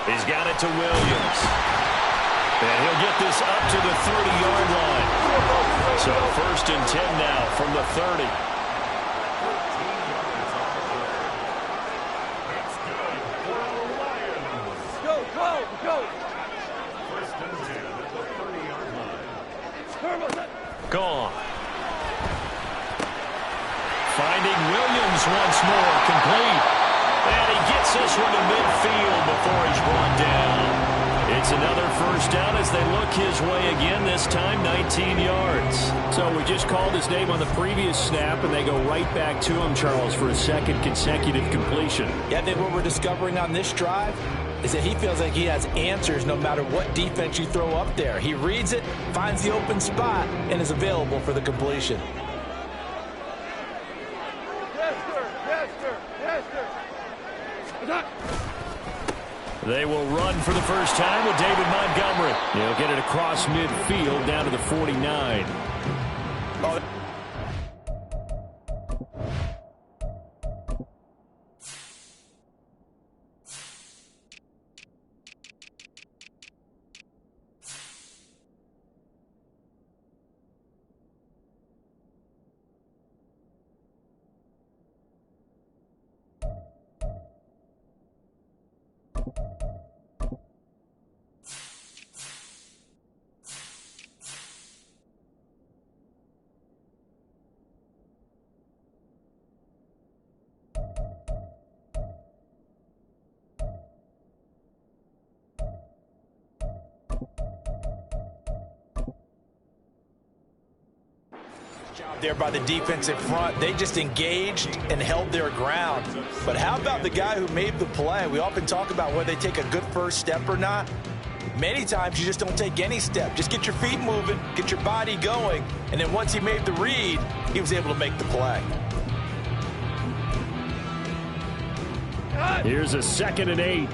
He's got it to Williams. And he'll get this up to the 30-yard line. So 1st and 10 now from the 30. Gone. Finding Williams once more, complete. And he gets this one to midfield before he's brought down. It's another 1st down as they look his way again, this time 19 yards. So we just called his name on the previous snap, and they go right back to him, Charles, for a 2nd consecutive completion. Yeah, I think what we're discovering on this drive is that he feels like he has answers no matter what defense you throw up there. He reads it, finds the open spot, and is available for the completion. They will run for the first time with David Montgomery. He'll get it across midfield down to the 49. Oh. There by the defensive front. They just engaged and held their ground. But how about the guy who made the play? We often talk about whether they take a good first step or not. Many times you just don't take any step. Just get your feet moving, get your body going, and then once he made the read, he was able to make the play. Here's a 2nd and 8.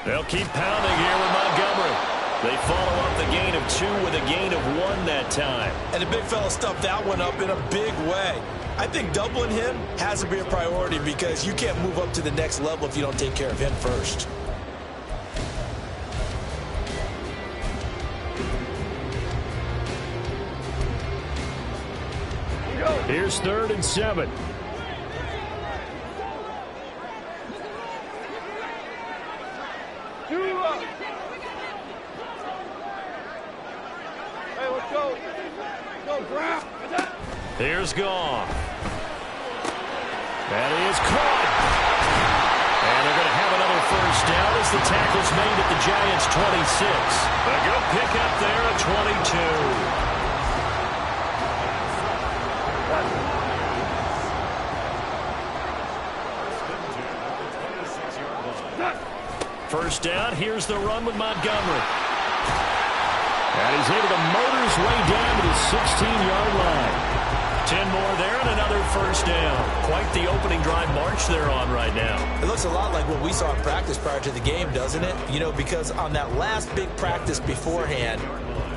They'll keep pounding here with Montgomery. They follow up the gain of 2 with a gain of 1 that time. And the big fella stuffed that one up in a big way. I think doubling him has to be a priority because you can't move up to the next level if you don't take care of him first. Here's 3rd and 7. Here's Goff. That is caught. And they're going to have another 1st down as the tackle's made at the Giants' 26. A good pickup there at 22. First down, here's the run with Montgomery. And he's able to motor his way down to the 16-yard line. 10 more there and another 1st down. Quite the opening drive march they're on right now. It looks a lot like what we saw in practice prior to the game, doesn't it? You know, because on that last big practice beforehand,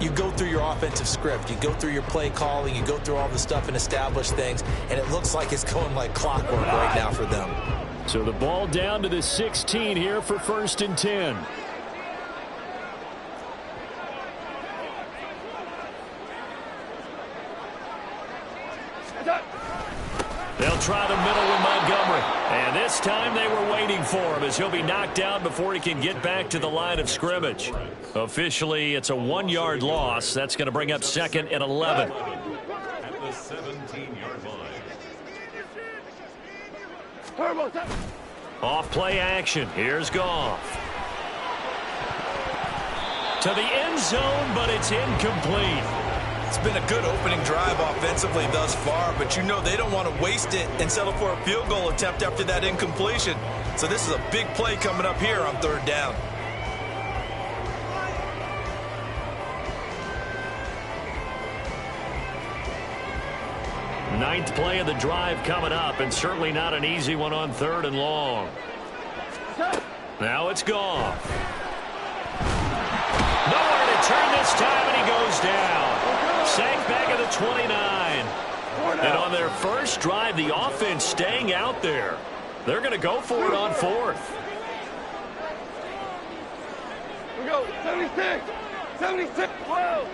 you go through your offensive script. You go through your play calling. You go through all the stuff and establish things. And it looks like it's going like clockwork right now for them. So the ball down to the 16 here for 1st and 10. They'll try the middle with Montgomery. And this time they were waiting for him as he'll be knocked down before he can get back to the line of scrimmage. Officially, it's a 1-yard loss. That's going to bring up 2nd and 11. At the 17-yard line. Off play action. Here's Goff. To the end zone, but it's incomplete. It's been a good opening drive offensively thus far, but you know they don't want to waste it and settle for a field goal attempt after that incompletion. So this is a big play coming up here on 3rd down. Ninth play of the drive coming up, and certainly not an easy one on 3rd and long. Now it's Goff. Nowhere to turn this time, and he goes down. Sacked back at the 29. And on their first drive, the offense staying out there. They're going to go for it on fourth. We go, 76, 76, 12.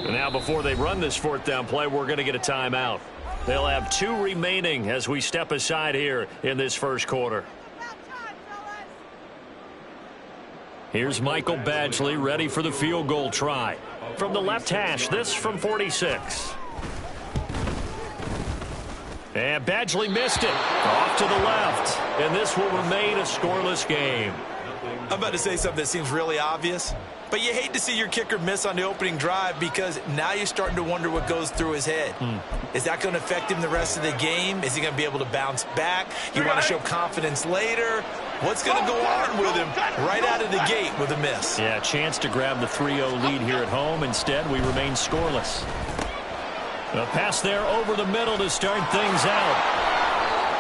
And now before they run this fourth down play, we're going to get a timeout. They'll have 2 remaining as we step aside here in this first quarter. Here's Michael Badgley ready for the field goal try. From the left hash, this from 46. And Badgley missed it. Off to the left. And this will remain a scoreless game. I'm about to say something that seems really obvious, but you hate to see your kicker miss on the opening drive because now you're starting to wonder what goes through his head. Is that going to affect him the rest of the game? Is he going to be able to bounce back? You want to show confidence later? What's going to go on with him right out of the gate with a miss? Yeah, a chance to grab the 3-0 lead here at home. Instead, we remain scoreless. A pass there over the middle to start things out.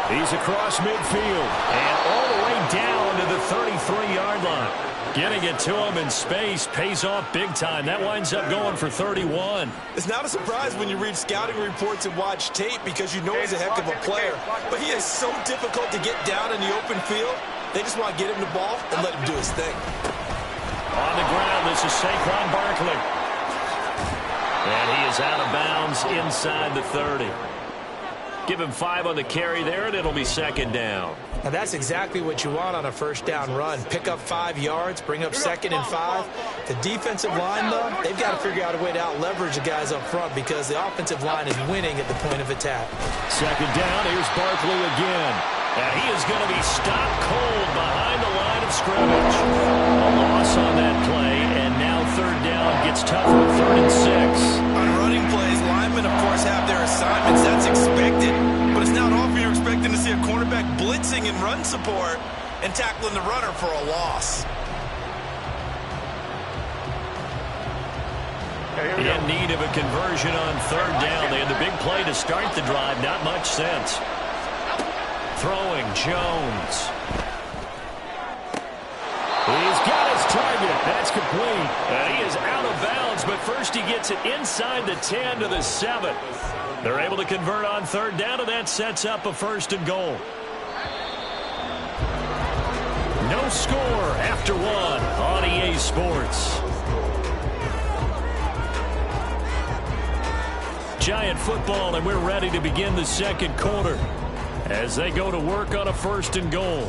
He's across midfield and all the way down to the 33-yard line. Getting it to him in space pays off big time. That winds up going for 31. It's not a surprise when you read scouting reports and watch tape because you know he's a heck of a player. But he is so difficult to get down in the open field. They just want to get him the ball and let him do his thing. On the ground, this is Saquon Barkley. And he is out of bounds inside the 30. Give him 5 on the carry there, and it'll be second down. Now that's exactly what you want on a first down run. Pick up 5 yards, bring up 2nd and 5. The defensive line, though, they've got to figure out a way to out-leverage the guys up front because the offensive line is winning at the point of attack. Second down, here's Barkley again. And he is going to be stopped cold behind the line of scrimmage. A loss on that play, and now third down gets tougher at 3rd and 6. On running plays, linemen, of course, have their assignments. That's expected. But it's not often you're expecting to see a cornerback blitzing in run support and tackling the runner for a loss. In need of a conversion on third down. They had the big play to start the drive. Not much sense. Throwing, Jones. He's got his target. That's complete. And he is out of bounds, but first he gets it inside the 10 to the 7. They're able to convert on third down, and that sets up a 1st and goal. No score after 1 on EA Sports. Giant football, and we're ready to begin the second quarter as they go to work on a 1st and goal.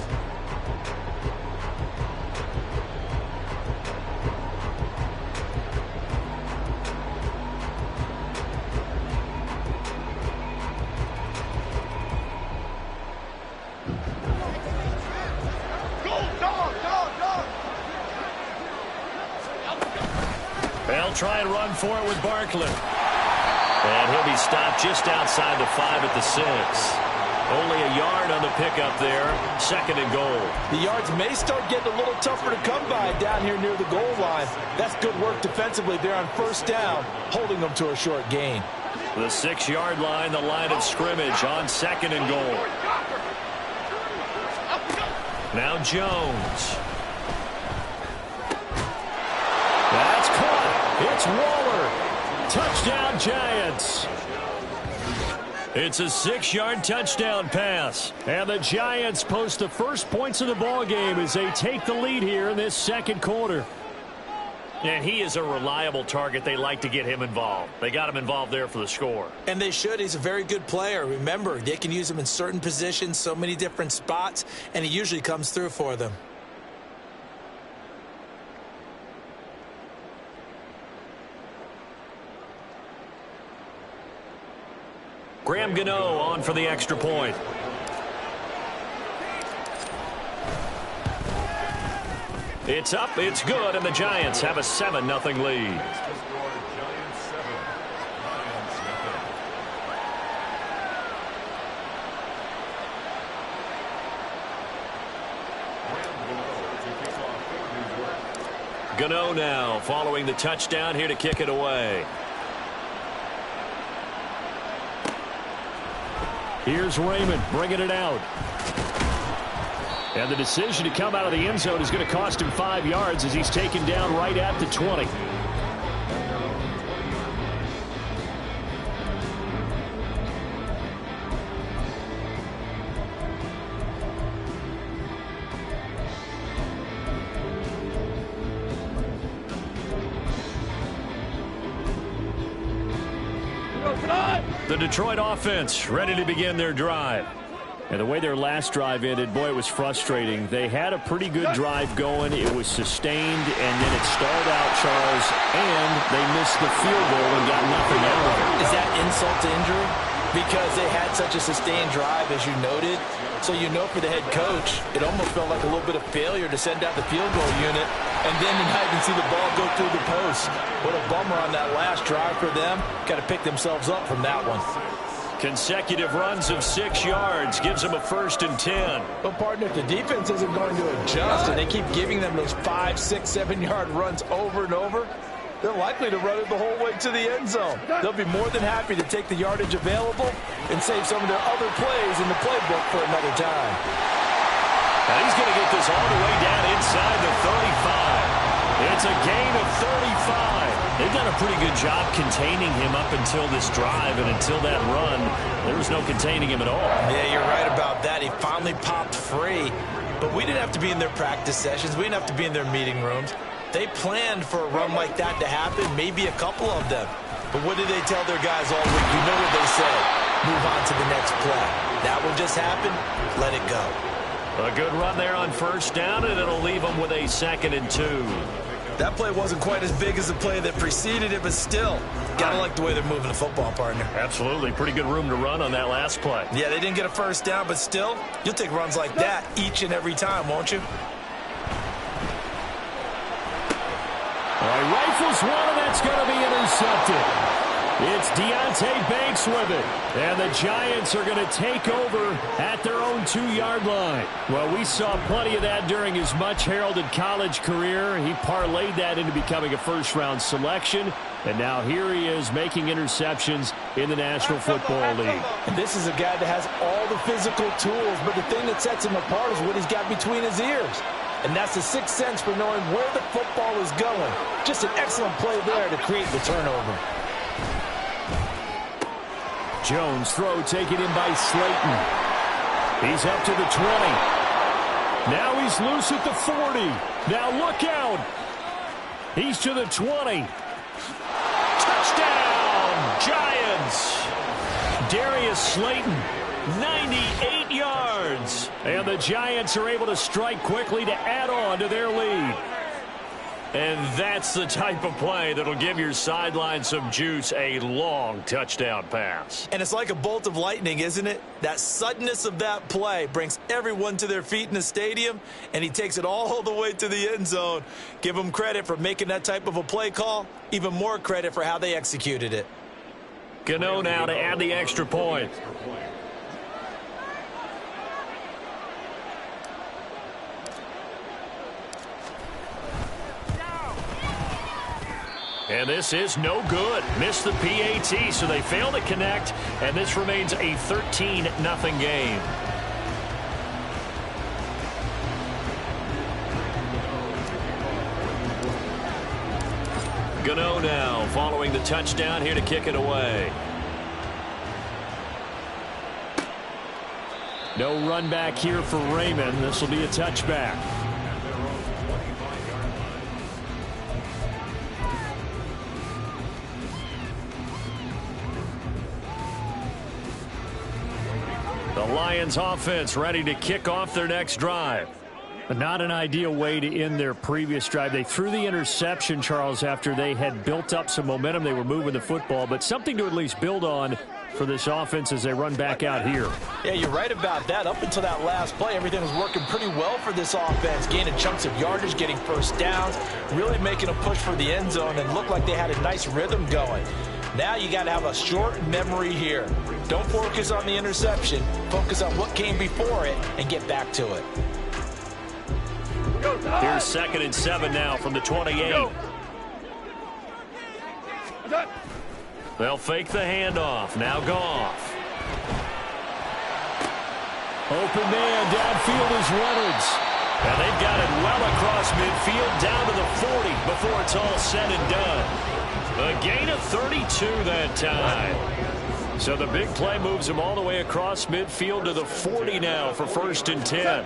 They'll try and run for it with Barkley. And he'll be stopped just outside the 5 at the 6. Only a yard on the pickup there. 2nd and goal. The yards may start getting a little tougher to come by down here near the goal line. That's good work defensively there on 1st down, holding them to a short gain. The 6-yard line, the line of scrimmage on 2nd and goal. Now Jones. That's caught. It's Waller. Touchdown, Giants. It's a 6-yard touchdown pass. And the Giants post the first points of the ball game as they take the lead here in this second quarter. And he is a reliable target. They like to get him involved. They got him involved there for the score. And they should. He's a very good player. Remember, they can use him in certain positions, so many different spots, and he usually comes through for them. Graham Gano on for the extra point. It's up, it's good, and the Giants have a 7-0 lead. Gano now following the touchdown here to kick it away. Here's Raymond bringing it out. And the decision to come out of the end zone is going to cost him 5 yards as he's taken down right at the 20. The Detroit offense ready to begin their drive. And the way their last drive ended, boy, it was frustrating. They had a pretty good drive going. It was sustained, and then it stalled out, Charles, and they missed the field goal and got nothing out of it. Is that insult to injury? Because they had such a sustained drive, as you noted. So you know for the head coach, it almost felt like a little bit of failure to send out the field goal unit, and then to not even see the ball go through the post. What a bummer on that last drive for them. Got to pick themselves up from that one. Consecutive runs of 6 yards gives them a 1st and 10. But, partner, if the defense isn't going to adjust and they keep giving them those 5, 6, 7-yard runs over and over, they're likely to run it the whole way to the end zone. They'll be more than happy to take the yardage available and save some of their other plays in the playbook for another time. Now he's going to get this all the way down inside the 35. It's a gain of 35. They've done a pretty good job containing him up until this drive, and until that run, there was no containing him at all. Yeah, you're right about that. He finally popped free, but we didn't have to be in their practice sessions. We didn't have to be in their meeting rooms. They planned for a run like that to happen, maybe a couple of them. But what did they tell their guys all week? You know what they said. Move on to the next play. That one just happened. Let it go. A good run there on 1st down, and it'll leave them with a 2nd and 2. That play wasn't quite as big as the play that preceded it, but still, gotta like the way they're moving the football, partner. Absolutely. Pretty good room to run on that last play. Yeah, they didn't get a 1st down, but still, you'll take runs like that each and every time, won't you? All right, rifles one, and that's going to be intercepted. It's Deonte Banks with it. And the Giants are going to take over at their own 2-yard line. Well, we saw plenty of that during his much-heralded college career. He parlayed that into becoming a first-round selection. And now here he is making interceptions in the National Football League. And this is a guy that has all the physical tools, but the thing that sets him apart is what he's got between his ears. And that's the sixth sense for knowing where the football is going. Just an excellent play there to create the turnover. Jones throw taken in by Slayton. He's up to the 20. Now he's loose at the 40. Now look out. He's to the 20. Touchdown, Giants. Darius Slayton, 98 yards. And the Giants are able to strike quickly to add on to their lead. And that's the type of play that'll give your sideline some juice, a long touchdown pass. And it's like a bolt of lightning, isn't it? That suddenness of that play brings everyone to their feet in the stadium, and he takes it all the way to the end zone. Give him credit for making that type of a play call. Even more credit for how they executed it. Gano now to add the extra point. And this is no good. Missed the PAT, so they fail to connect, and this remains a 13-0 game. Gano now following the touchdown here to kick it away. No run back here for Raymond. This will be a touchback. The Lions offense ready to kick off their next drive. But not an ideal way to end their previous drive. They threw the interception, Charles, after they had built up some momentum. They were moving the football, but something to at least build on for this offense as they run back out here. Yeah, you're right about that. Up until that last play, everything was working pretty well for this offense. Gaining chunks of yardage, getting first downs, really making a push for the end zone, and looked like they had a nice rhythm going. Now you got to have a short memory here. Don't focus on the interception. Focus on what came before it and get back to it. Here's 2nd and 7 now from the 28. They'll fake the handoff. Now Goff. Open man downfield is Reynolds. And they've got it well across midfield down to the 40 before it's all said and done. A gain of 32 that time. So the big play moves him all the way across midfield to the 40 now for 1st and 10.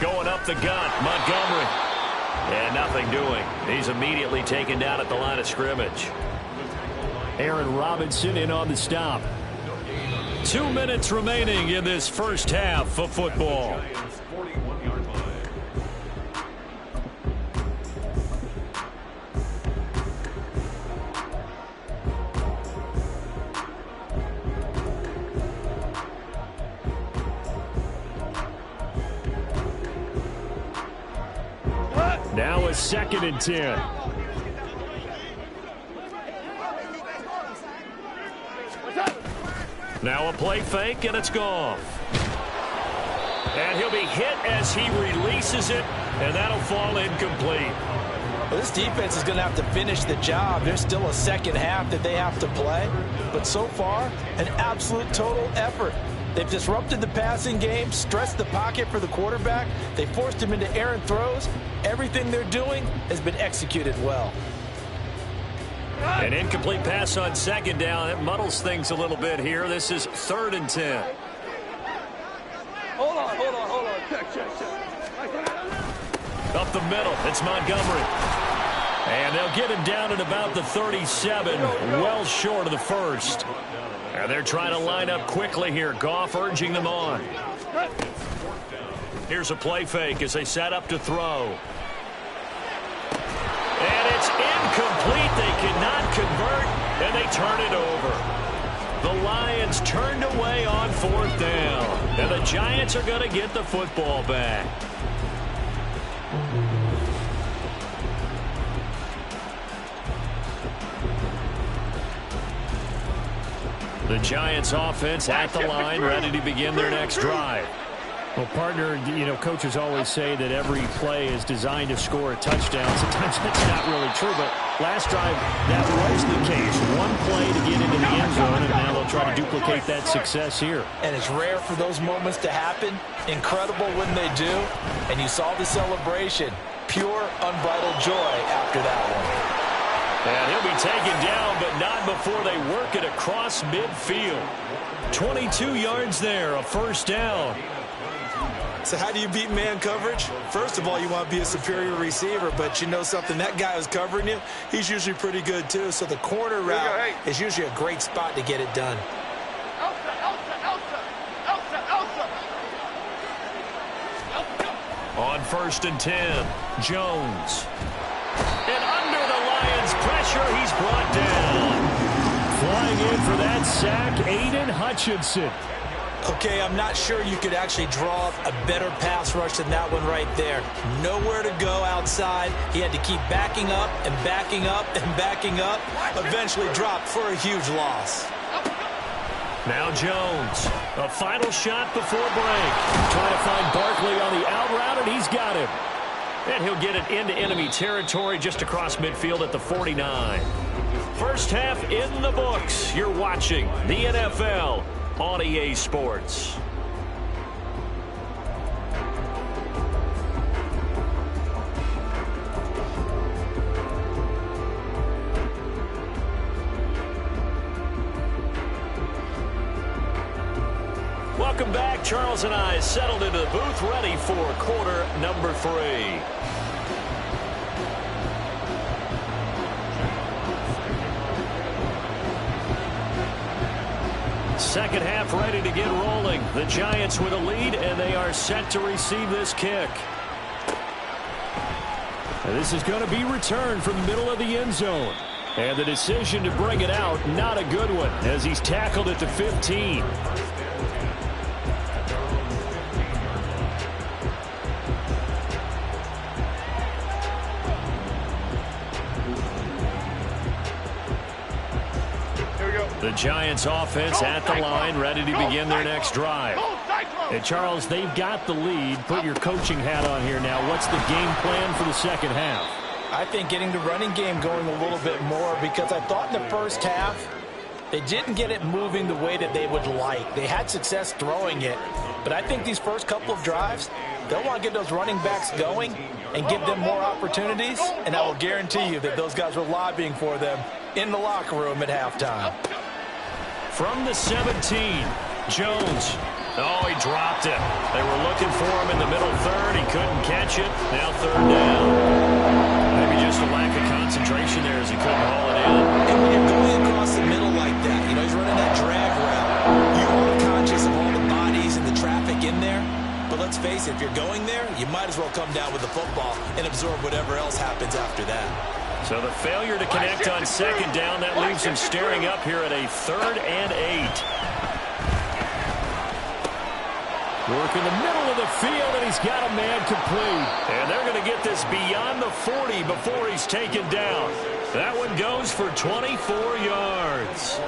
Going up the gut, Montgomery. And nothing doing. He's immediately taken down at the line of scrimmage. Aaron Robinson in on the stop. 2 minutes remaining in this first half of football. Now a 2nd and 10. Now a play fake, and it's gone. And he'll be hit as he releases it, and that'll fall incomplete. Well, this defense is going to have to finish the job. There's still a second half that they have to play. But so far, an absolute total effort. They've disrupted the passing game, stressed the pocket for the quarterback. They forced him into errant throws. Everything they're doing has been executed well. An incomplete pass on 2nd down. It muddles things a little bit here. This is 3rd and 10. Hold on. Check. Up the middle, it's Montgomery. And they'll get him down at about the 37, well short of the first. And they're trying to line up quickly here. Goff urging them on. Here's a play fake as they set up to throw. And it's incomplete. They cannot convert, and they turn it over. The Lions turned away on 4th down. And the Giants are going to get the football back. The Giants offense at the line, ready to begin their next drive. Well, partner, coaches always say that every play is designed to score a touchdown. Sometimes that's not really true, but last drive, that was the case. One play to get into the end zone, and now they'll try to duplicate that success here. And it's rare for those moments to happen. Incredible when they do. And you saw the celebration. Pure, unbridled joy after that one. And he'll be taken down, but not before they work it across midfield. 22 yards there, a 1st down. So how do you beat man coverage? First of all, you want to be a superior receiver, but you know something, that guy who's covering you, he's usually pretty good too. So the corner route is usually a great spot to get it done. On 1st and 10, Jones. And under the Lions' pressure, he's brought down. Flying in for that sack, Aiden Hutchinson. Okay, I'm not sure you could actually draw up a better pass rush than that one right there. Nowhere to go outside. He had to keep backing up and backing up and backing up. Eventually dropped for a huge loss. Now Jones, a final shot before break. Trying to find Barkley on the out route, and he's got him. And he'll get it into enemy territory just across midfield at the 49. First half in the books. You're watching the NFL on EA Sports. Welcome back. Charles and I settled into the booth, ready for quarter number 3. Second half ready to get rolling. The Giants with a lead, and they are set to receive this kick. And this is going to be returned from the middle of the end zone. And the decision to bring it out, not a good one, as he's tackled at the 15. The Giants offense at the line, ready to begin their next drive. And Charles, they've got the lead. Put your coaching hat on here now. What's the game plan for the second half? I think getting the running game going a little bit more, because I thought in the first half they didn't get it moving the way that they would like. They had success throwing it, but I think these first couple of drives, they'll want to get those running backs going and give them more opportunities, and I will guarantee you that those guys were lobbying for them in the locker room at halftime. From the 17, Jones. Oh, he dropped it. They were looking for him in the middle third. He couldn't catch it. Now 3rd down. Maybe just just a lack of concentration there as he couldn't haul it in. And when you're going across the middle like that, you know, he's running that drag route, you are conscious of all the bodies and the traffic in there. But let's face it, if you're going there, you might as well come down with the football and absorb whatever else happens after that. So the failure to connect on second down, that leaves him staring up here at a 3rd and 8. Work in the middle of the field, and he's got a man complete. And they're going to get this beyond the 40 before he's taken down. That one goes for 24 yards.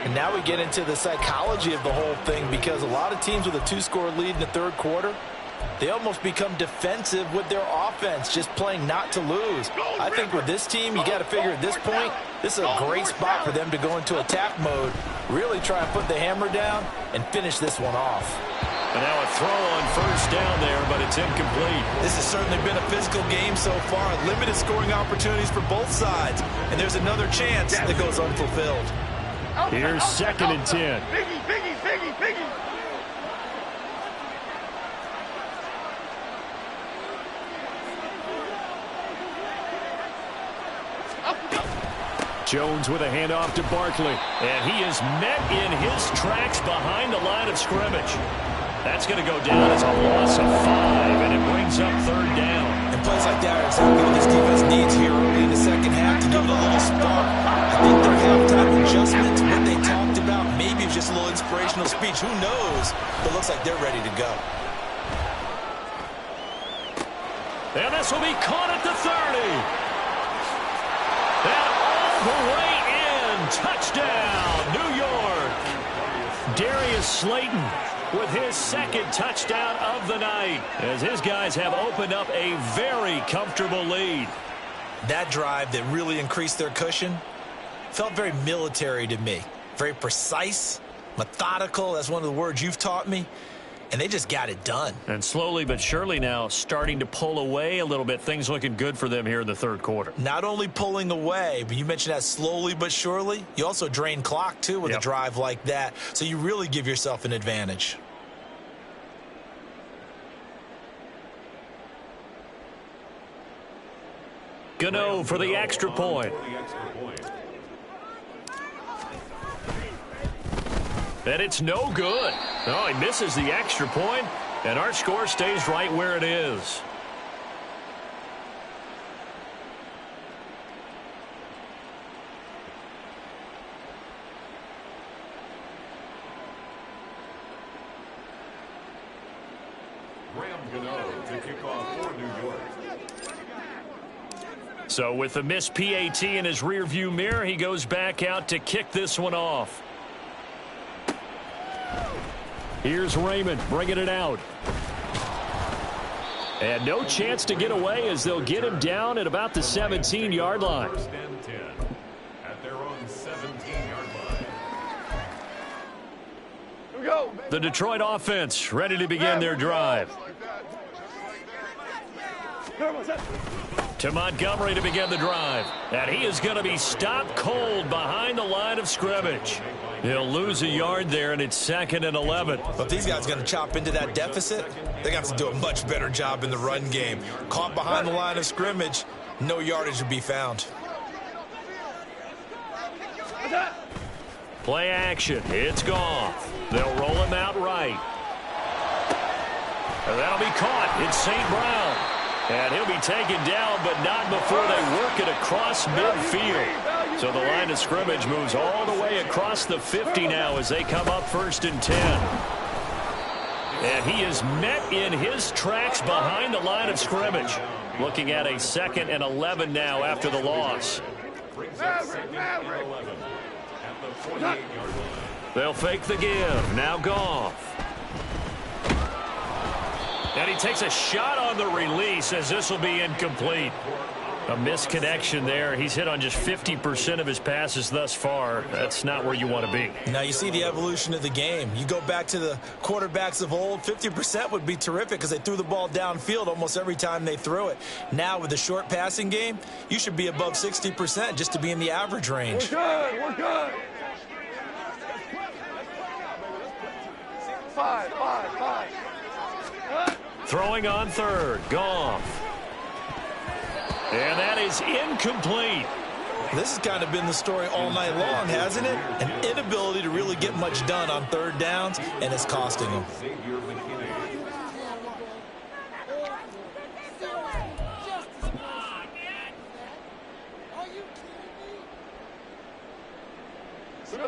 And now we get into the psychology of the whole thing, because a lot of teams with a 2-score lead in the third quarter, they almost become defensive with their offense, just playing not to lose. I think with this team, you got to figure at this point, this is a great spot for them to go into attack mode, really try and put the hammer down and finish this one off. And now a throw on first down there, but it's incomplete. This has certainly been a physical game so far. Limited scoring opportunities for both sides. And there's another chance that goes unfulfilled. Here's 2nd and 10. Biggie. Jones with a handoff to Barkley. And he is met in his tracks behind the line of scrimmage. That's going to go down as a loss of 5, and it brings up 3rd down. And plays like that are exactly what this defense needs here early in the second half to give it a little spark. I think their halftime adjustment, what they talked about, maybe it's just a little inspirational speech. Who knows? But it looks like they're ready to go. And this will be caught at the 30. And all the way in. Touchdown, New York. Darius Slayton with his 2nd touchdown of the night, as his guys have opened up a very comfortable lead. That drive that really increased their cushion felt very military to me. Very precise, methodical. That's one of the words you've taught me. And they just got it done. And slowly but surely now starting to pull away a little bit. Things looking good for them here in the third quarter. Not only pulling away, but you mentioned that slowly but surely. You also drain clock, too, with a drive like that. So you really give yourself an advantage. Gano for the extra point. And it's no good. Oh, he misses the extra point, and our score stays right where it is. Graham Gano to kick off for New York. So with the missed PAT in his rearview mirror, he goes back out to kick this one off. Here's Raymond bringing it out. And no chance to get away as they'll get him down at about the 17-yard line. First and 10 at their own 17-yard line. Here we go. The Detroit offense ready to begin their drive. To Montgomery to begin the drive. And he is going to be stopped cold behind the line of scrimmage. He'll lose a yard there, and it's 2nd and 11. But these guys are going to chop into that deficit. They got to do a much better job in the run game. Caught behind the line of scrimmage, no yardage to be found. Play action. It's Goff. They'll roll him out right. And that'll be caught. It's St. Brown. And he'll be taken down, but not before they work it across midfield. So the line of scrimmage moves all the way across the 50 now as they come up 1st and 10. And he is met in his tracks behind the line of scrimmage. Looking at a 2nd and 11 now after the loss. They'll fake the give. Now Goff. And he takes a shot on the release as this will be incomplete. A misconnection there. He's hit on just 50% of his passes thus far. That's not where you want to be. Now you see the evolution of the game. You go back to the quarterbacks of old, 50% would be terrific because they threw the ball downfield almost every time they threw it. Now with the short passing game, you should be above 60% just to be in the average range. We're good. Five. Throwing on 3rd. Goff. And that is incomplete. This has kind of been the story all night long, hasn't it? An inability to really get much done on third downs, and it's costing them.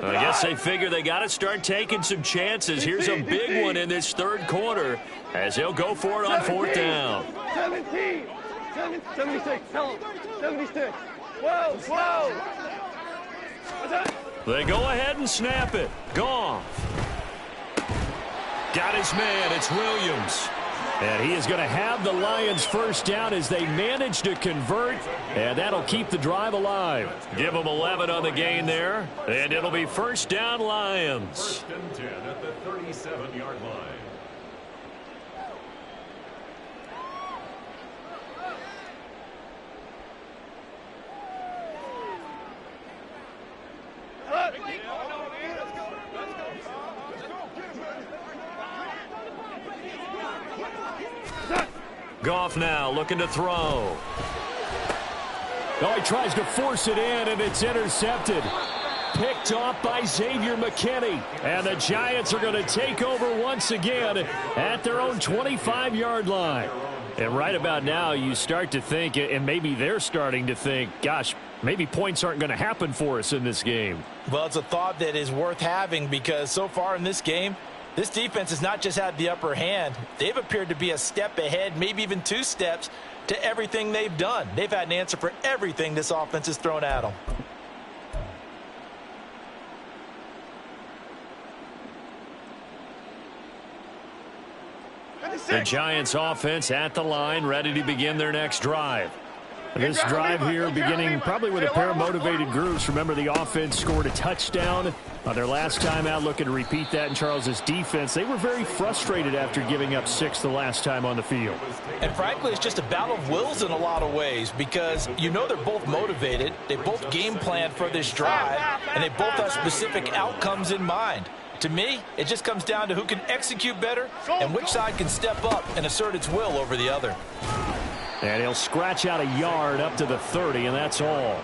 I guess they figure they got to start taking some chances. Here's a big one in this third quarter as they'll go for it on fourth down. 17. 76. Tell him. 76. Whoa. They go ahead and snap it. Goff. Got his man. It's Williams. And he is going to have the Lions first down as they manage to convert. And that'll keep the drive alive. Give them 11 on the gain there. And it'll be first down Lions. First and 10 at the 37-yard line. Goff now looking to throw. Oh, he tries to force it in, and it's intercepted. Picked off by Xavier McKinney. And the Giants are going to take over once again at their own 25-yard line. And right about now, you start to think, and maybe they're starting to think, gosh, maybe points aren't going to happen for us in this game. Well, it's a thought that is worth having because so far in this game, this defense has not just had the upper hand. They've appeared to be a step ahead, maybe even 2 steps, to everything they've done. They've had an answer for everything this offense has thrown at them. The Giants offense at the line, ready to begin their next drive. This drive here beginning probably with a pair of motivated groups. Remember, the offense scored a touchdown on their last time out, looking to repeat that in Charles's defense. They were very frustrated after giving up 6 the last time on the field. And frankly, it's just a battle of wills in a lot of ways because you know they're both motivated. They both game plan for this drive, and they both have specific outcomes in mind. To me, it just comes down to who can execute better and which side can step up and assert its will over the other. And he'll scratch out a yard up to the 30, and that's all.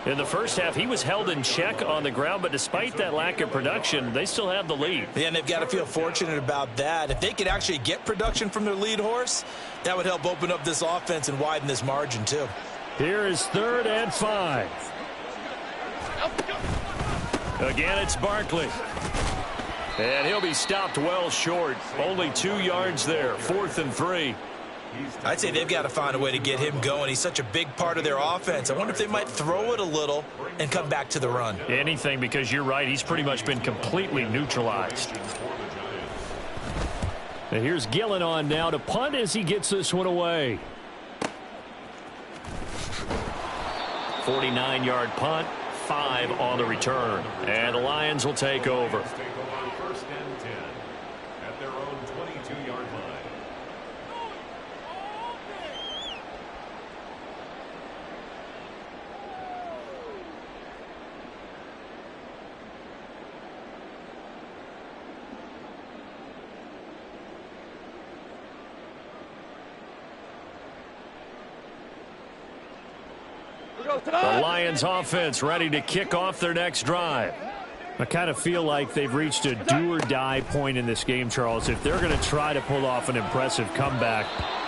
In the first half, he was held in check on the ground, but despite that lack of production, they still have the lead. Yeah, and they've got to feel fortunate about that. If they could actually get production from their lead horse, that would help open up this offense and widen this margin, too. Here is 3rd and 5. Again, it's Barkley. And he'll be stopped well short. Only 2 yards there. 4th and 3. I'd say they've got to find a way to get him going. He's such a big part of their offense. I wonder if they might throw it a little and come back to the run. Anything, because you're right. He's pretty much been completely neutralized. And here's Gillen on now to punt as he gets this one away. 49-yard punt, 5 on the return. And the Lions will take over. First and 10 at their own 22-yard line. The Lions offense ready to kick off their next drive. I kind of feel like they've reached a do-or-die point in this game, Charles. If they're going to try to pull off an impressive comeback,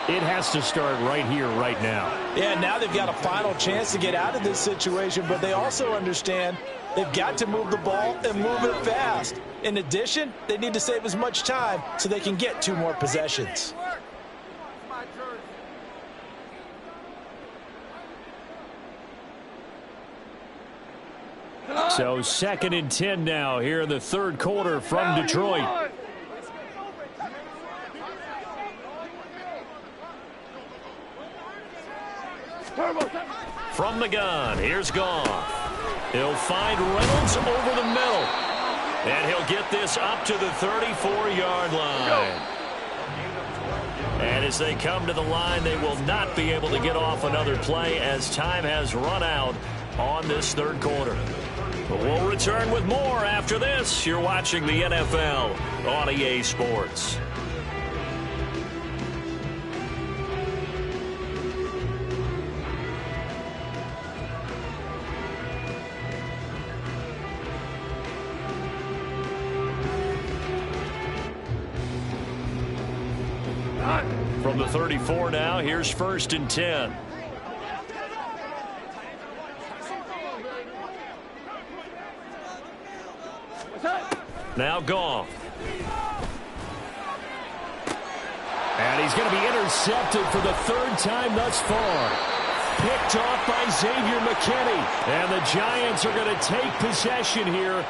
it has to start right here, right now. Yeah, now they've got a final chance to get out of this situation, but they also understand they've got to move the ball and move it fast. In addition, they need to save as much time so they can get 2 more possessions. So 2nd and 10 now here in the 3rd quarter from Detroit. From the gun, here's Goff. He'll find Reynolds over the middle. And he'll get this up to the 34-yard line. And as they come to the line, they will not be able to get off another play as time has run out on this 3rd quarter. But we'll return with more after this. You're watching the NFL on EA Sports. From the 34 now, here's 1st and 10. Now Goff. And he's going to be intercepted for the 3rd time thus far. Picked off by Xavier McKinney. And the Giants are going to take possession here.